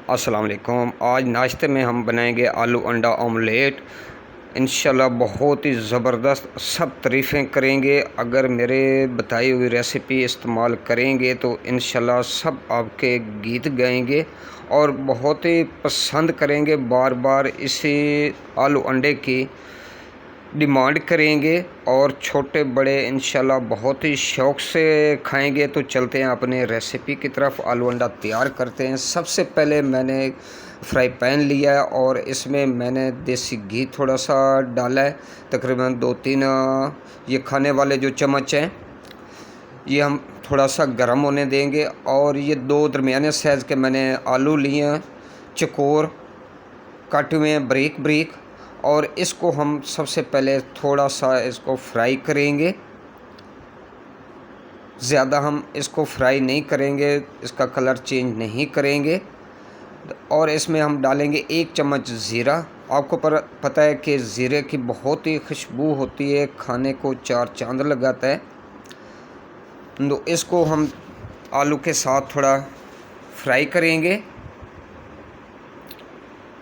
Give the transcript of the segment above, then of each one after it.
अस्सलाम वालेकुम। आज नाश्ते में हम बनाएंगे आलू अंडा ऑमलेट। इंशाल्लाह बहुत ही ज़बरदस्त, सब तारीफ़ें करेंगे। अगर मेरे बताई हुई रेसिपी इस्तेमाल करेंगे तो इंशाल्लाह सब आपके गीत गाएंगे और बहुत ही पसंद करेंगे। बार बार इसी आलू अंडे की डिमांड करेंगे और छोटे बड़े इंशाल्लाह बहुत ही शौक़ से खाएंगे। तो चलते हैं अपने रेसिपी की तरफ। आलू अंडा तैयार करते हैं। सबसे पहले मैंने फ्राई पैन लिया है और इसमें मैंने देसी घी थोड़ा सा डाला है, तकरीबन 2-3 ये खाने वाले जो चम्मच हैं, ये हम थोड़ा सा गर्म होने देंगे। और ये 2 दरमियाने साइज़ के मैंने आलू लिए हैं, चकोर काटे हुए हैं बारीक बारीक, और इसको हम सबसे पहले थोड़ा सा इसको फ्राई करेंगे। ज़्यादा हम इसको फ्राई नहीं करेंगे, इसका कलर चेंज नहीं करेंगे। और इसमें हम डालेंगे 1 चम्मच ज़ीरा। आपको पता है कि ज़ीरे की बहुत ही खुशबू होती है, खाने को 4 चांद लगाता है। तो इसको हम आलू के साथ थोड़ा फ्राई करेंगे।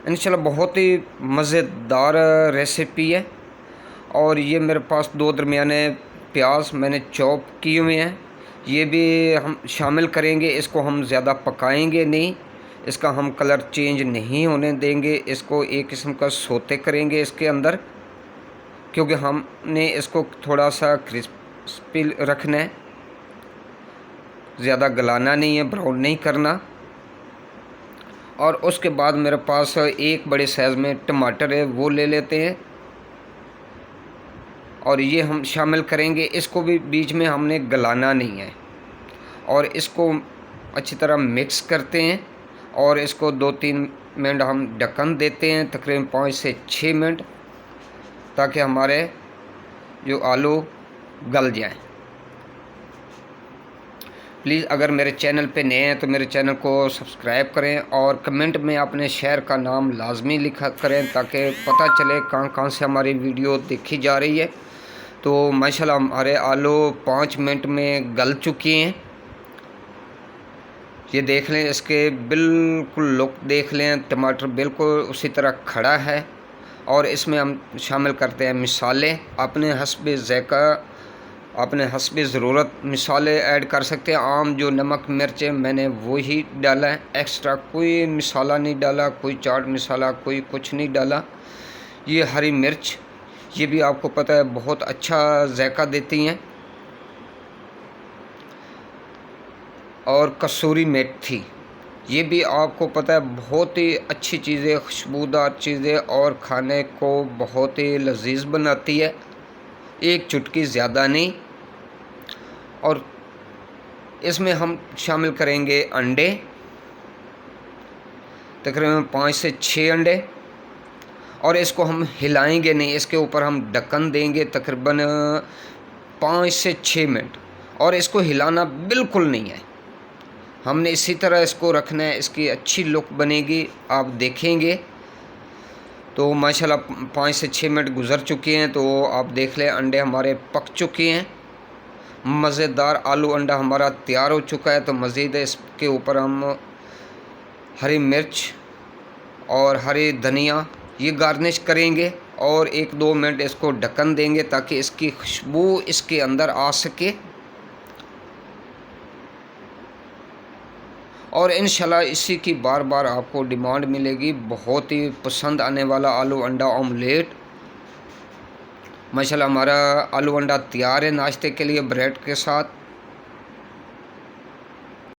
इंशाल्लाह बहुत ही मज़ेदार रेसिपी है। और ये मेरे पास 2 दरमियाने प्याज मैंने चॉप किए हुए हैं, ये भी हम शामिल करेंगे। इसको हम ज़्यादा पकाएंगे नहीं, इसका हम कलर चेंज नहीं होने देंगे। इसको एक किस्म का सोते करेंगे इसके अंदर, क्योंकि हमने इसको थोड़ा सा क्रिस्पी रखना है, ज़्यादा गलाना नहीं है, ब्राउन नहीं करना। और उसके बाद मेरे पास 1 बड़े साइज़ में टमाटर है, वो ले लेते हैं और ये हम शामिल करेंगे। इसको भी बीच में हमने गलाना नहीं है। और इसको अच्छी तरह मिक्स करते हैं और इसको 2-3 मिनट हम ढक्कन देते हैं, तकरीबन 5 से 6 मिनट, ताकि हमारे जो आलू गल जाएं। प्लीज़ अगर मेरे चैनल पे नए हैं तो मेरे चैनल को सब्सक्राइब करें और कमेंट में अपने शहर का नाम लाजमी लिखा करें, ताकि पता चले कहाँ कहाँ से हमारी वीडियो देखी जा रही है। तो माशाल्लाह हमारे आलू 5 मिनट में गल चुके हैं। ये देख लें, इसके बिल्कुल लुक देख लें, टमाटर बिल्कुल उसी तरह खड़ा है। और इसमें हम शामिल करते हैं मसाले। अपने हस्बे ज़ायक़ा, अपने हस्बे ज़रूरत मसाले ऐड कर सकते हैं। आम जो नमक मिर्च है मैंने वही डाला है, एक्स्ट्रा कोई मसाला नहीं डाला, कोई चाट मसाला, कोई कुछ नहीं डाला। ये हरी मिर्च, ये भी आपको पता है बहुत अच्छा जायका देती हैं। और कसूरी मेथी, ये भी आपको पता है बहुत ही अच्छी चीज़ें, खुशबूदार चीज़ें और खाने को बहुत ही लजीज बनाती है। 1 चुटकी ज़्यादा नहीं। और इसमें हम शामिल करेंगे अंडे, तकरीबन 5 से 6 अंडे। और इसको हम हिलाएंगे नहीं, इसके ऊपर हम ढक्कन देंगे तकरीबन 5 से 6 मिनट। और इसको हिलाना बिल्कुल नहीं है, हमने इसी तरह इसको रखना है। इसकी अच्छी लुक बनेगी, आप देखेंगे। तो माशाल्लाह 5 से 6 मिनट गुज़र चुके हैं। तो आप देख लें, अंडे हमारे पक चुके हैं। मज़ेदार आलू अंडा हमारा तैयार हो चुका है। तो मज़ीद इसके ऊपर हम हरी मिर्च और हरी धनिया ये गार्निश करेंगे और 1-2 मिनट इसको ढक्कन देंगे, ताकि इसकी खुशबू इसके अंदर आ सके। और इंशाल्लाह इसी की बार बार आपको डिमांड मिलेगी। बहुत ही पसंद आने वाला आलू अंडा ऑमलेट। माशाल्लाह हमारा आलू अंडा तैयार है नाश्ते के लिए ब्रेड के साथ।